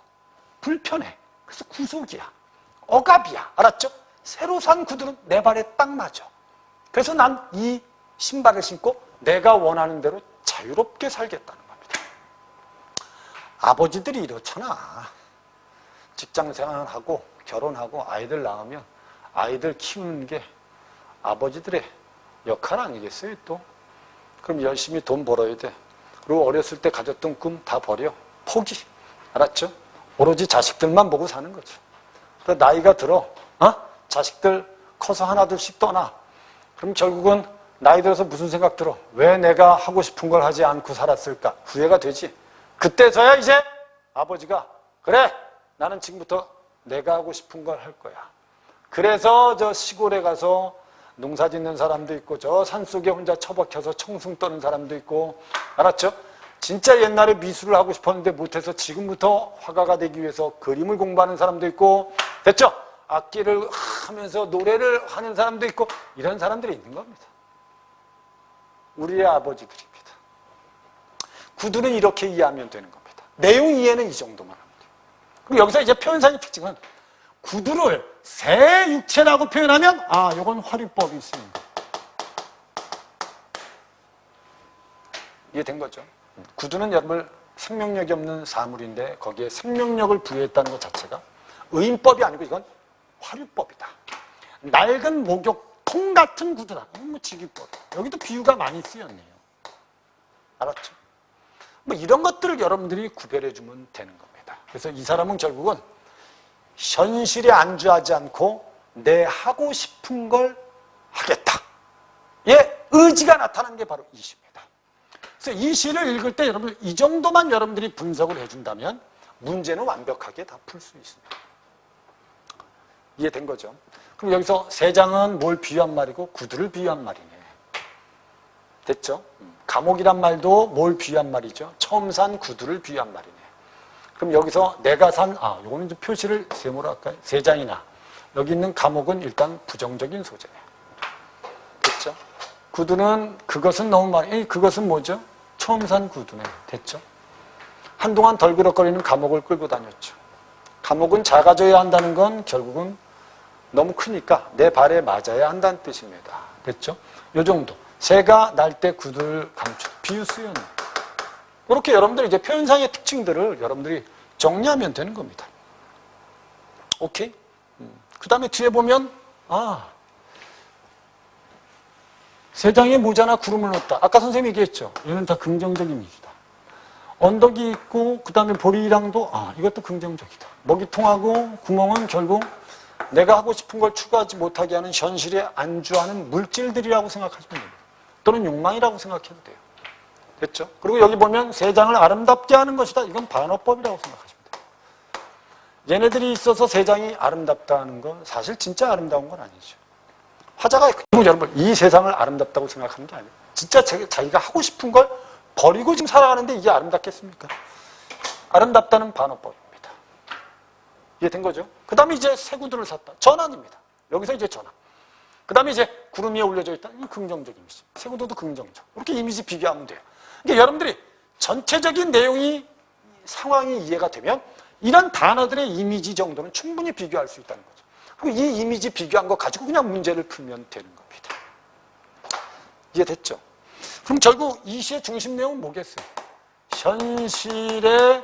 불편해. 그래서 구속이야. 억압이야. 알았죠? 새로 산 구두는 내 발에 딱 맞아. 그래서 난 이 신발을 신고 내가 원하는 대로 자유롭게 살겠다는 겁니다. 아버지들이 이렇잖아. 직장생활하고 결혼하고 아이들 낳으면 아이들 키우는 게 아버지들의 역할 아니겠어요, 또? 그럼 열심히 돈 벌어야 돼. 그리고 어렸을 때 가졌던 꿈 다 버려. 포기. 알았죠? 오로지 자식들만 보고 사는 거죠. 그래서 나이가 들어. 자식들 커서 하나둘씩 떠나. 그럼 결국은 나이 들어서 무슨 생각 들어? 왜 내가 하고 싶은 걸 하지 않고 살았을까? 후회가 되지. 그때서야 이제 아버지가 그래, 나는 지금부터 내가 하고 싶은 걸 할 거야. 그래서 저 시골에 가서 농사 짓는 사람도 있고 저 산속에 혼자 처박혀서 청승 떠는 사람도 있고 알았죠? 진짜 옛날에 미술을 하고 싶었는데 못해서 지금부터 화가가 되기 위해서 그림을 공부하는 사람도 있고 됐죠? 악기를 하면서 노래를 하는 사람도 있고 이런 사람들이 있는 겁니다. 우리의 아버지들입니다. 구두는 이렇게 이해하면 되는 겁니다. 내용 이해는 이 정도만 하면 돼요. 그리고 여기서 이제 표현상의 특징은 구두를 새 육체라고 표현하면 이건 화류법이 있습니다. 이해된 거죠? 구두는 여러분 생명력이 없는 사물인데 거기에 생명력을 부여했다는 것 자체가 의인법이 아니고 이건 화류법이다. 낡은 목욕통 같은 구두다. 이건 직유법. 여기도 비유가 많이 쓰였네요. 알았죠? 이런 것들을 여러분들이 구별해주면 되는 겁니다. 그래서 이 사람은 결국은 현실에 안주하지 않고 내 하고 싶은 걸 하겠다. 의지가 나타나는 게 바로 이 시입니다. 그래서 이 시를 읽을 때 여러분 이 정도만 여러분들이 분석을 해준다면 문제는 완벽하게 다 풀 수 있습니다. 이해된 거죠? 그럼 여기서 세 장은 뭘 비유한 말이고 구두를 비유한 말이네. 됐죠? 감옥이란 말도 뭘 비유한 말이죠? 처음 산 구두를 비유한 말이네. 그럼 여기서 내가 산, 요거는 좀 표시를 세모로 할까요? 세 장이나. 여기 있는 감옥은 일단 부정적인 소재네. 됐죠? 구두는 그것은 너무 많이, 그것은 뭐죠? 처음 산 구두네. 됐죠? 한동안 덜그럭거리는 감옥을 끌고 다녔죠. 감옥은 작아져야 한다는 건 결국은 너무 크니까 내 발에 맞아야 한다는 뜻입니다. 됐죠? 요 정도. 새가 날 때 구두를 감추. 비유 수연. 이렇게 여러분들이 이제 표현상의 특징들을 여러분들이 정리하면 되는 겁니다. 오케이? 그 다음에 뒤에 보면, 세 장의 모자나 구름을 넣었다. 아까 선생님이 얘기했죠. 얘는 다 긍정적인 이미지다. 언덕이 있고, 그 다음에 보리랑도, 이것도 긍정적이다. 먹이통하고 구멍은 결국 내가 하고 싶은 걸 추구하지 못하게 하는 현실에 안주하는 물질들이라고 생각하시면 됩니다. 또는 욕망이라고 생각해도 돼요. 됐죠? 그리고 여기 보면 세상을 아름답게 하는 것이다. 이건 반어법이라고 생각하시면 돼요. 얘네들이 있어서 세상이 아름답다는 건 사실 진짜 아름다운 건 아니죠. 화자가 여러분 이 세상을 아름답다고 생각하는 게 아니에요. 진짜 자기가 하고 싶은 걸 버리고 지금 살아가는데 이게 아름답겠습니까? 아름답다는 반어법입니다. 이해된 거죠? 그 다음에 이제 새구두를 샀다. 전환입니다. 여기서 이제 전환. 그 다음에 이제 구름 위에 올려져 있다. 이 긍정적 이미지. 새구두도 긍정적. 이렇게 이미지 비교하면 돼요. 그러니까 여러분들이 전체적인 내용이 상황이 이해가 되면 이런 단어들의 이미지 정도는 충분히 비교할 수 있다는 거죠. 그리고 이 이미지 비교한 거 가지고 그냥 문제를 풀면 되는 겁니다. 이해됐죠? 그럼 결국 이 시의 중심 내용은 뭐겠어요? 현실에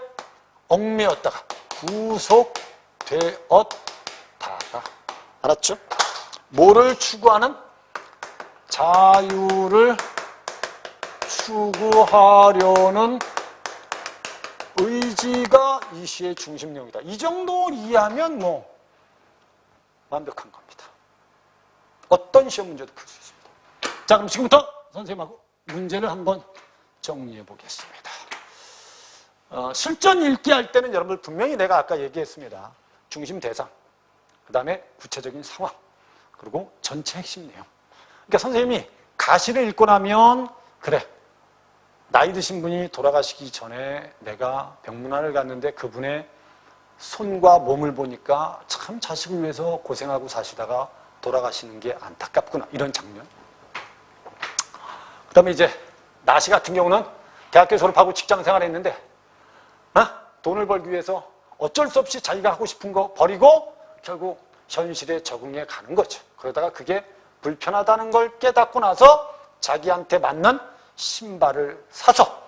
얽매였다가 구속되었다가. 알았죠? 뭐를 추구하는? 자유를 추구하려는 의지가 이 시의 중심 내용이다. 이 정도 이해하면 뭐 완벽한 겁니다. 어떤 시험 문제도 풀 수 있습니다. 자, 그럼 지금부터 선생님하고 문제를 한번 정리해 보겠습니다. 실전 읽기 할 때는 여러분들 분명히 내가 아까 얘기했습니다. 중심 대상, 그 다음에 구체적인 상황, 그리고 전체 핵심 내용. 그러니까 선생님이 가시를 읽고 나면 그래, 나이 드신 분이 돌아가시기 전에 내가 병문안을 갔는데 그분의 손과 몸을 보니까 참 자식을 위해서 고생하고 사시다가 돌아가시는 게 안타깝구나. 이런 장면. 그 다음에 이제 나시 같은 경우는 대학교 졸업하고 직장 생활했는데 돈을 벌기 위해서 어쩔 수 없이 자기가 하고 싶은 거 버리고 결국 현실에 적응해 가는 거죠. 그러다가 그게 불편하다는 걸 깨닫고 나서 자기한테 맞는 신발을 사서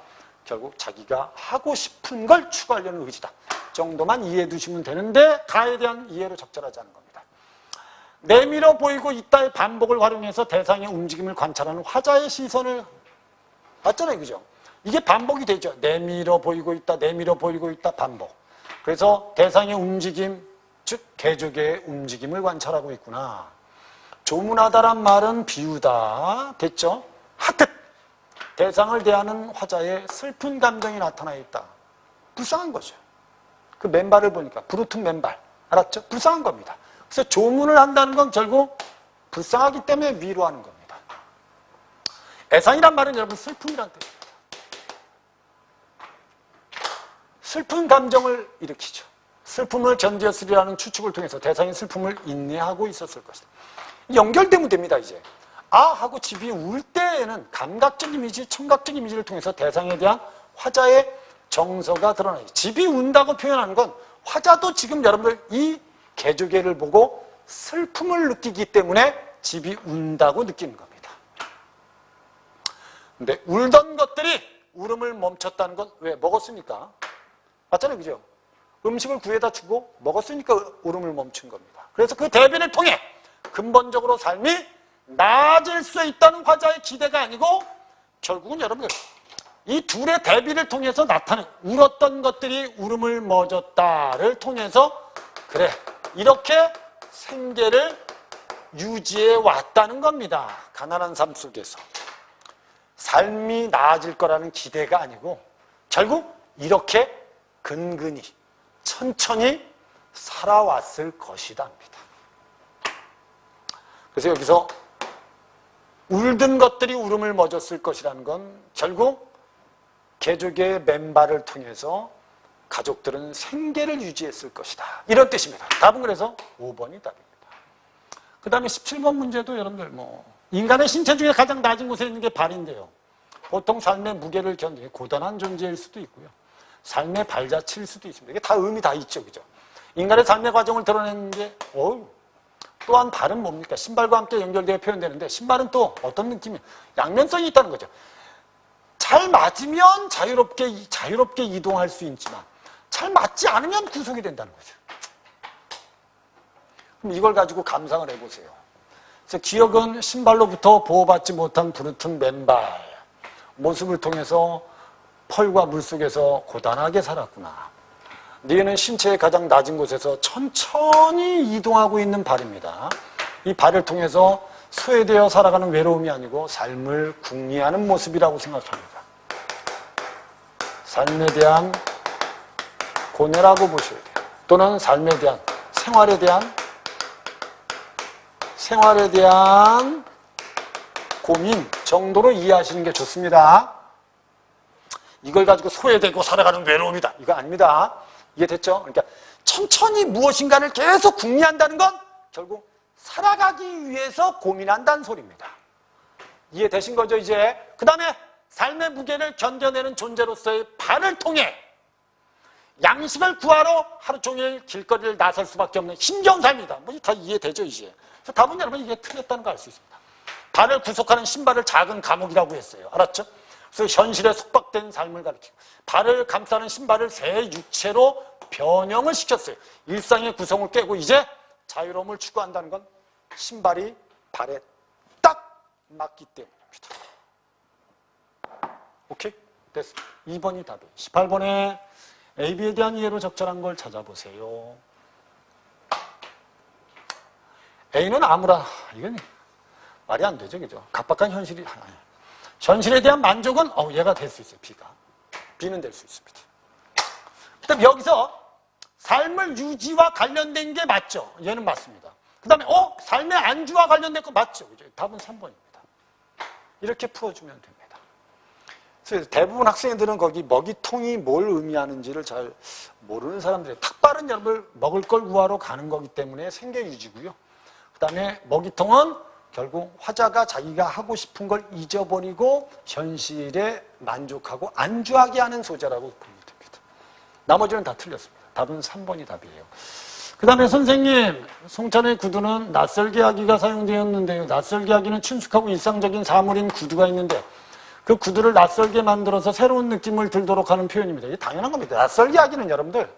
결국 자기가 하고 싶은 걸 추구하려는 의지다. 정도만 이해해 두시면 되는데 가에 대한 이해로 적절하지 않은 겁니다. 내밀어 보이고 있다의 반복을 활용해서 대상의 움직임을 관찰하는 화자의 시선을 봤잖아요. 그죠? 이게 반복이 되죠. 내밀어 보이고 있다, 내밀어 보이고 있다, 반복. 그래서 대상의 움직임, 즉 개조개의 움직임을 관찰하고 있구나. 조문하다란 말은 비유다. 됐죠? 하듯 대상을 대하는 화자의 슬픈 감정이 나타나 있다. 불쌍한 거죠. 그 맨발을 보니까 부르튼 맨발. 알았죠? 불쌍한 겁니다. 그래서 조문을 한다는 건 결국 불쌍하기 때문에 위로하는 겁니다. 애상이란 말은 여러분 슬픔이란 뜻입니다. 슬픈 감정을 일으키죠. 슬픔을 견디었으리라는 추측을 통해서 대상의 슬픔을 인내하고 있었을 것이다. 연결되면 됩니다. 이제 아 하고 집이 울 때에는 감각적 이미지, 청각적 이미지를 통해서 대상에 대한 화자의 정서가 드러나요. 집이 운다고 표현하는 건 화자도 지금 여러분들 이 개조개를 보고 슬픔을 느끼기 때문에 집이 운다고 느끼는 겁니다. 근데 울던 것들이 울음을 멈췄다는 건 왜? 먹었으니까. 맞잖아요. 그죠? 음식을 구해다 주고 먹었으니까 울음을 멈춘 겁니다. 그래서 그 대비를 통해 근본적으로 삶이 나아질 수 있다는 화자의 기대가 아니고 결국은 여러분들 이 둘의 대비를 통해서 나타낸 울었던 것들이 울음을 멎었다를 통해서 그래 이렇게 생계를 유지해 왔다는 겁니다. 가난한 삶 속에서 삶이 나아질 거라는 기대가 아니고 결국 이렇게 근근히 천천히 살아왔을 것이답니다. 그래서 여기서 울던 것들이 울음을 멎었을 것이라는 건 결국 개조개의 맨발을 통해서 가족들은 생계를 유지했을 것이다. 이런 뜻입니다. 답은 그래서 5번이 답입니다. 그 다음에 17번 문제도 여러분들 인간의 신체 중에 가장 낮은 곳에 있는 게 발인데요. 보통 삶의 무게를 견디는 고단한 존재일 수도 있고요. 삶의 발자취일 수도 있습니다. 이게 다 의미 다 있죠. 그죠? 인간의 삶의 과정을 드러내는 게 또한 발은 뭡니까? 신발과 함께 연결되어 표현되는데 신발은 또 어떤 느낌이에요? 양면성이 있다는 거죠. 잘 맞으면 자유롭게 이동할 수 있지만 잘 맞지 않으면 구속이 된다는 거죠. 그럼 이걸 가지고 감상을 해보세요. 그래서 기억은 신발로부터 보호받지 못한 부르튼 맨발 모습을 통해서 펄과 물속에서 고단하게 살았구나. 너희는 신체의 가장 낮은 곳에서 천천히 이동하고 있는 발입니다. 이 발을 통해서 소외되어 살아가는 외로움이 아니고 삶을 궁리하는 모습이라고 생각합니다. 삶에 대한 고뇌라고 보셔야 돼요. 또는 삶에 대한, 생활에 대한 고민 정도로 이해하시는 게 좋습니다. 이걸 가지고 소외되고 살아가는 외로움이다, 이거 아닙니다. 이해됐죠? 그러니까 천천히 무엇인가를 계속 궁리한다는 건 결국 살아가기 위해서 고민한다는 소리입니다. 이해되신 거죠, 이제? 그 다음에 삶의 무게를 견뎌내는 존재로서의 발을 통해 양식을 구하러 하루 종일 길거리를 나설 수밖에 없는 힘겨운 삶이다. 뭐 다 이해되죠, 이제? 그래서 답은 여러분 이게 틀렸다는 걸 알 수 있습니다. 발을 구속하는 신발을 작은 감옥이라고 했어요. 알았죠? 그래서 현실에 속박된 삶을 가리키고, 발을 감싸는 신발을 새 육체로 변형을 시켰어요. 일상의 구성을 깨고 이제 자유로움을 추구한다는 건 신발이 발에 딱 맞기 때문입니다. 오케이? 됐어. 2번이 답이에요. 18번에 AB에 대한 이해로 적절한 걸 찾아보세요. A는 아무라, 이건 말이 안 되죠, 그죠? 각박한 현실이 하나예요. 현실에 대한 만족은 얘가 될 수 있어요, B가. B는 될 수 있습니다. 그 다음에 여기서 삶을 유지와 관련된 게 맞죠? 얘는 맞습니다. 그 다음에 삶의 안주와 관련된 거 맞죠? 그죠? 답은 3번입니다. 이렇게 풀어주면 됩니다. 그래서 대부분 학생들은 거기 먹이통이 뭘 의미하는지를 잘 모르는 사람들이에요. 탁발은 여러분 먹을 걸 구하러 가는 거기 때문에 생계 유지고요. 그 다음에 먹이통은 결국 화자가 자기가 하고 싶은 걸 잊어버리고 현실에 만족하고 안주하게 하는 소재라고 보면 됩니다. 나머지는 다 틀렸습니다. 답은 3번이 답이에요. 그 다음에 선생님, 송찬의 구두는 낯설게 하기가 사용되었는데요. 낯설게 하기는 친숙하고 일상적인 사물인 구두가 있는데 그 구두를 낯설게 만들어서 새로운 느낌을 들도록 하는 표현입니다. 이게 당연한 겁니다. 낯설게 하기는 여러분들,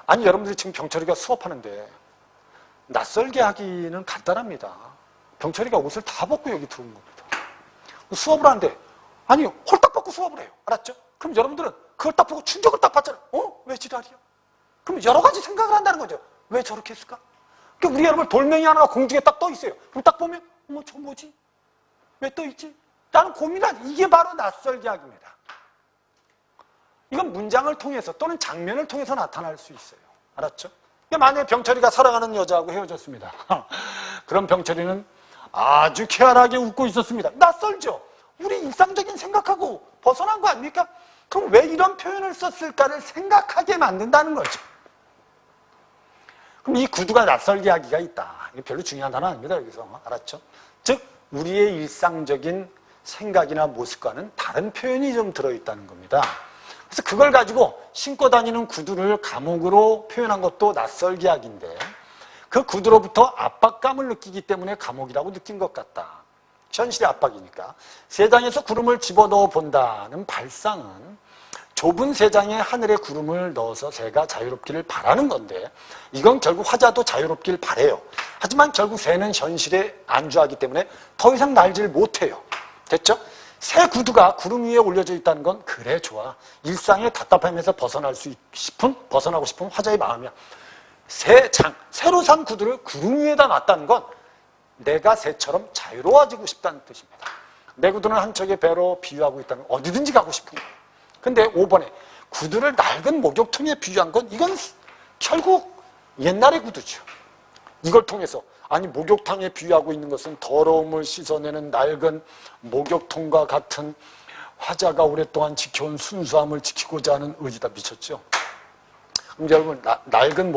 아니 여러분들이 지금 병철이가 수업하는데 낯설게 하기는 간단합니다. 병철이가 옷을 다 벗고 여기 들어온 겁니다. 수업을 하는데 아니 홀딱 벗고 수업을 해요. 알았죠? 그럼 여러분들은 그걸 딱 보고 충격을 딱 받잖아요. 왜 지랄이야? 그럼 여러 가지 생각을 한다는 거죠. 왜 저렇게 했을까? 그러니까 우리 여러분 돌멩이 하나가 공중에 딱 떠 있어요. 그럼 딱 보면 저 뭐지? 왜 떠 있지? 나는 고민한, 이게 바로 낯설게 하기입니다. 이건 문장을 통해서 또는 장면을 통해서 나타날 수 있어요. 알았죠? 만약에 병철이가 사랑하는 여자하고 헤어졌습니다. 그럼 병철이는 아주 쾌활하게 웃고 있었습니다. 낯설죠? 우리 일상적인 생각하고 벗어난 거 아닙니까? 그럼 왜 이런 표현을 썼을까를 생각하게 만든다는 거죠. 그럼 이 구두가 낯설게 하기가 있다. 이게 별로 중요한 단어 아닙니다. 여기서. 알았죠? 즉 우리의 일상적인 생각이나 모습과는 다른 표현이 좀 들어있다는 겁니다. 그래서 그걸 가지고 신고 다니는 구두를 감옥으로 표현한 것도 낯설게 하기인데 그 구두로부터 압박감을 느끼기 때문에 감옥이라고 느낀 것 같다. 현실의 압박이니까. 세상에서 구름을 집어넣어 본다는 발상은 좁은 세상에 하늘에 구름을 넣어서 새가 자유롭기를 바라는 건데 이건 결국 화자도 자유롭기를 바래요. 하지만 결국 새는 현실에 안주하기 때문에 더 이상 날질 못해요. 됐죠? 새 구두가 구름 위에 올려져 있다는 건 그래 좋아. 일상의 답답함에서 벗어나고 싶은 화자의 마음이야. 새로 산 구두를 구름 위에다 놨다는 건 내가 새처럼 자유로워지고 싶다는 뜻입니다. 내 구두는 한 척의 배로 비유하고 있다면 어디든지 가고 싶은 거예요. 근데 5번에 구두를 낡은 목욕통에 비유한 건 이건 결국 옛날의 구두죠. 이걸 통해서 아니 목욕탕에 비유하고 있는 것은 더러움을 씻어내는 낡은 목욕통과 같은 화자가 오랫동안 지켜온 순수함을 지키고자 하는 의지다. 미쳤죠? 그럼 여러분 낡은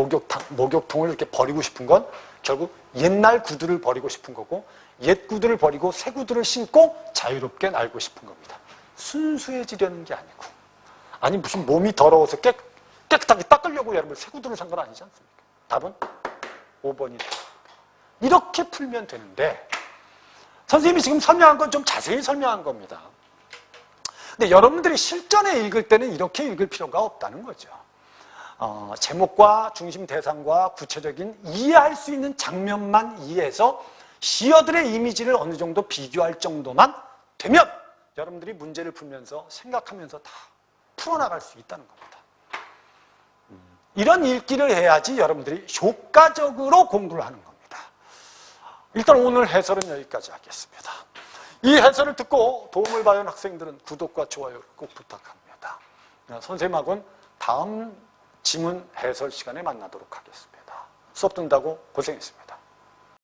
목욕통을 이렇게 버리고 싶은 건 결국 옛날 구두를 버리고 싶은 거고 옛 구두를 버리고 새 구두를 신고 자유롭게 날고 싶은 겁니다. 순수해지려는 게 아니고 아니 무슨 몸이 더러워서 깨끗하게 닦으려고 여러분 새 구두를 산 건 아니지 않습니까? 답은 5번이다. 이렇게 풀면 되는데 선생님이 지금 설명한 건 좀 자세히 설명한 겁니다. 근데 여러분들이 실전에 읽을 때는 이렇게 읽을 필요가 없다는 거죠. 제목과 중심 대상과 구체적인 이해할 수 있는 장면만 이해해서 시어들의 이미지를 어느 정도 비교할 정도만 되면 여러분들이 문제를 풀면서 생각하면서 다 풀어나갈 수 있다는 겁니다. 이런 읽기를 해야지 여러분들이 효과적으로 공부를 하는 겁니다. 일단 오늘 해설은 여기까지 하겠습니다. 이 해설을 듣고 도움을 받은 학생들은 구독과 좋아요를 꼭 부탁합니다. 선생님하고는 다음 지문 해설 시간에 만나도록 하겠습니다. 수업 듣는다고 고생했습니다.